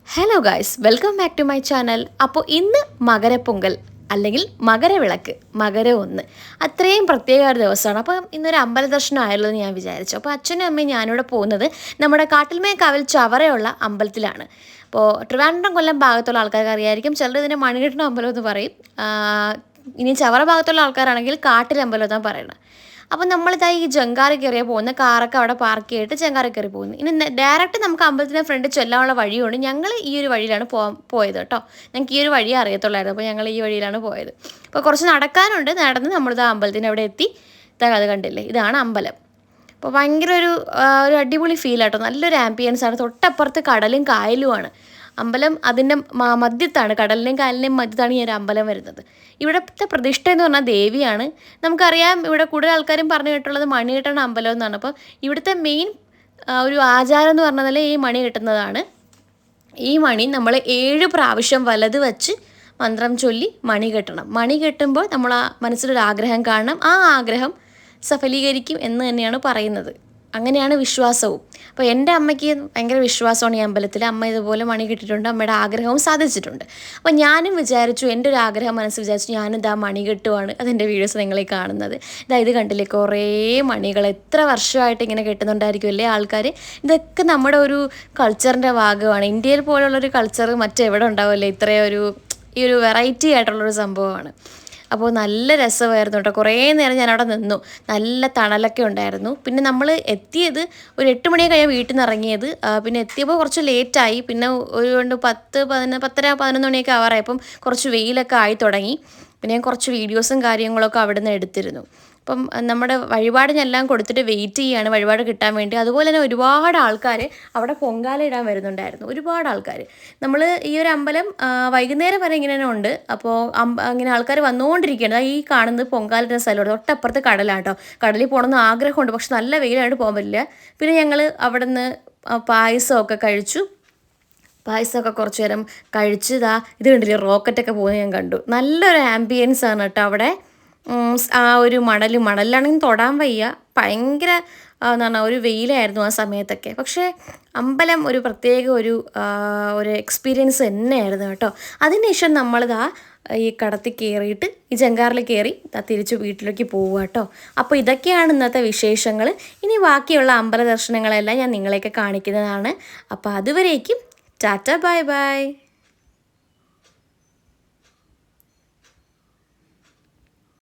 Hello guys, welcome back to my channel. അപ്പോൾ ഇന്ന് മകരപ്പൊങ്കൽ അല്ലെങ്കിൽ മകരവിളക്ക്, മകരം 1 അത്രയും പ്രത്യേക ഒരു ദിവസമാണ്. അപ്പോൾ ഇന്നൊരു അമ്പല ദർശനം ആയല്ലോ എന്ന് ഞാൻ വിചാരിച്ചു. അപ്പോൾ അച്ഛനും അമ്മയും ഞാനിവിടെ പോകുന്നത് നമ്മുടെ കാട്ടിൽമേക്കാവിൽ ചവറയുള്ള അമ്പലത്തിലാണ്. അപ്പോൾ ട്രിവാൻഡ്രം കൊല്ലം ഭാഗത്തുള്ള ആൾക്കാർക്ക് അറിയായിരിക്കും, ചിലർ ഇതിനെ മണികെട്ടണ അമ്പലം എന്ന് പറയും. ഇനി ചവറ ഭാഗത്തുള്ള ആൾക്കാരാണെങ്കിൽ കാട്ടിലമ്പലം എന്നാണ് പറയുന്നത്. അപ്പോൾ നമ്മളിതാ ഈ ജങ്കാറ് കയറിയാൽ പോകുന്ന കാറൊക്കെ അവിടെ പാർക്ക് ചെയ്തിട്ട് ജങ്കാറ് കയറി പോകുന്നു. ഇനി ഡയറക്റ്റ് നമുക്ക് അമ്പലത്തിൻ്റെ ഫ്രണ്ട് ചെല്ലാനുള്ള വഴിയുണ്ട്. ഞങ്ങൾ ഈ ഒരു വഴിയിലാണ് പോയത് കേട്ടോ. ഞങ്ങൾക്ക് ഈ ഒരു വഴിയേ അറിയത്തുള്ളായിരുന്നു. അപ്പോൾ ഞങ്ങൾ ഈ വഴിയിലാണ് പോയത്. അപ്പോൾ കുറച്ച് നടക്കാനുണ്ട്. നടന്ന് നമ്മളിതാ അമ്പലത്തിൻ്റെ അവിടെ എത്തി. അത് കണ്ടില്ലേ, ഇതാണ് അമ്പലം. അപ്പോൾ ഭയങ്കര ഒരു അടിപൊളി ഫീലാട്ടോ. നല്ലൊരു ആംബിയൻസ് ആണ്. തൊട്ടപ്പുറത്ത് കടലും കായലുമാണ്. അമ്പലം അതിൻ്റെ മധ്യത്താണ്, കടലിൻ്റെയും കായലിൻ്റെയും മധ്യത്താണ് ഈ ഒരു അമ്പലം വരുന്നത്. ഇവിടുത്തെ പ്രതിഷ്ഠ എന്ന് പറഞ്ഞാൽ ദേവിയാണ്. നമുക്കറിയാം, ഇവിടെ കൂടുതൽ ആൾക്കാരും പറഞ്ഞു കേട്ടുള്ളത് മണി കെട്ടണ അമ്പലം എന്നാണ്. അപ്പോൾ ഇവിടുത്തെ മെയിൻ ഒരു ആചാരം എന്ന് പറഞ്ഞാൽ ഈ മണി കെട്ടുന്നതാണ്. ഈ മണി നമ്മൾ 7 പ്രാവശ്യം വലത് വച്ച് മന്ത്രം ചൊല്ലി മണി കെട്ടണം. മണി കെട്ടുമ്പോൾ നമ്മൾ ആ മനസ്സിലൊരു ആഗ്രഹം കാണണം. ആ ആഗ്രഹം സഫലീകരിക്കും എന്ന് തന്നെയാണ് പറയുന്നത്. അങ്ങനെയാണ് വിശ്വാസവും. അപ്പോൾ എൻ്റെ അമ്മയ്ക്ക് ഭയങ്കര വിശ്വാസമാണ് ഈ അമ്പലത്തിൽ. അമ്മ ഇതുപോലെ മണി കിട്ടിയിട്ടുണ്ട്, അമ്മയുടെ ആഗ്രഹവും സാധിച്ചിട്ടുണ്ട്. അപ്പോൾ ഞാനും വിചാരിച്ചു, എൻ്റെ ഒരു ആഗ്രഹം മനസ്സിൽ വിചാരിച്ചു, ഞാനിതാ മണി കെട്ടുവാണ്. അതിൻ്റെ വീഡിയോസ് നിങ്ങളീ കാണുന്നത്. ഇത് കണ്ടില്ലേ, കുറേ മണികൾ എത്ര വർഷമായിട്ട് ഇങ്ങനെ കെട്ടുന്നുണ്ടായിരിക്കുമല്ലേ ആൾക്കാർ. ഇതൊക്കെ നമ്മുടെ ഒരു കൾച്ചറിൻ്റെ ഭാഗമാണ്. ഇന്ത്യയിൽ പോലുള്ളൊരു കൾച്ചർ മറ്റെവിടെ ഉണ്ടാവില്ലേ, ഈ ഒരു വെറൈറ്റി ആയിട്ടുള്ളൊരു സംഭവമാണ്. അപ്പോൾ നല്ല രസമായിരുന്നു കേട്ടോ. കുറേ നേരം ഞാൻ അവിടെ നിന്നു. നല്ല തണലൊക്കെ ഉണ്ടായിരുന്നു. പിന്നെ നമ്മൾ എത്തിയത് ഒരു 8 മണിയൊക്കെ കഴിഞ്ഞ് വീട്ടിൽ നിന്ന് ഇറങ്ങിയത്. പിന്നെ എത്തിയപ്പോൾ കുറച്ച് ലേറ്റായി. പിന്നെ ഒരു 10:30 11 മണിയൊക്കെ ആവാറായപ്പം കുറച്ച് വെയിലൊക്കെ ആയി തുടങ്ങി. പിന്നെ ഞാൻ കുറച്ച് വീഡിയോസും കാര്യങ്ങളൊക്കെ അവിടെ നിന്ന് എടുത്തിരുന്നു. അപ്പം നമ്മുടെ വഴിപാടിനെല്ലാം കൊടുത്തിട്ട് വെയിറ്റ് ചെയ്യുകയാണ് വഴിപാട് കിട്ടാൻ വേണ്ടി. അതുപോലെ തന്നെ ഒരുപാട് ആൾക്കാർ അവിടെ പൊങ്കാല ഇടാൻ വരുന്നുണ്ടായിരുന്നു. ഒരുപാട് ആൾക്കാർ. നമ്മൾ ഈ ഒരു അമ്പലം വൈകുന്നേരം വരെ ഇങ്ങനെ തന്നെ ഉണ്ട്. അപ്പോൾ അങ്ങനെ ആൾക്കാർ വന്നുകൊണ്ടിരിക്കുകയാണ്. ഈ കാണുന്നത് പൊങ്കാലിൻ്റെ സ്ഥലമാണ്. തൊട്ടപ്പുറത്ത് കടലാണ് കേട്ടോ. കടലിൽ പോകണമെന്ന് ആഗ്രഹമുണ്ട്, പക്ഷെ നല്ല വെയിലായിട്ട് പോകാൻ പറ്റില്ല. പിന്നെ ഞങ്ങൾ അവിടെ നിന്ന് പായസമൊക്കെ കഴിച്ചു. പായസമൊക്കെ കുറച്ച് നേരം കഴിച്ച് ഇത് കണ്ടില്ലേ, റോക്കറ്റൊക്കെ പോകുന്നത് ഞാൻ കണ്ടു. നല്ലൊരു ആംബിയൻസ് ആണ് കേട്ടോ അവിടെ. ആ ഒരു മണലിലാണെങ്കിൽ തൊടാൻ വയ്യ. ഭയങ്കര എന്താണ് ഒരു വെയിലായിരുന്നു ആ സമയത്തൊക്കെ. പക്ഷേ അമ്പലം ഒരു പ്രത്യേക ഒരു എക്സ്പീരിയൻസ് തന്നെയായിരുന്നു കേട്ടോ. അതിനുശേഷം നമ്മളിതാ ഈ കടത്തിൽ കയറിയിട്ട് ഈ ജങ്കാറിൽ കയറി തിരിച്ച് വീട്ടിലേക്ക് പോവുക കേട്ടോ. അപ്പോൾ ഇതൊക്കെയാണ് ഇന്നത്തെ വിശേഷങ്ങൾ. ഇനി ബാക്കിയുള്ള അമ്പല ദർശനങ്ങളെല്ലാം ഞാൻ നിങ്ങളെയൊക്കെ കാണിക്കുന്നതാണ്. അപ്പോൾ അതുവരേക്കും ടാറ്റ, ബൈ ബൈ.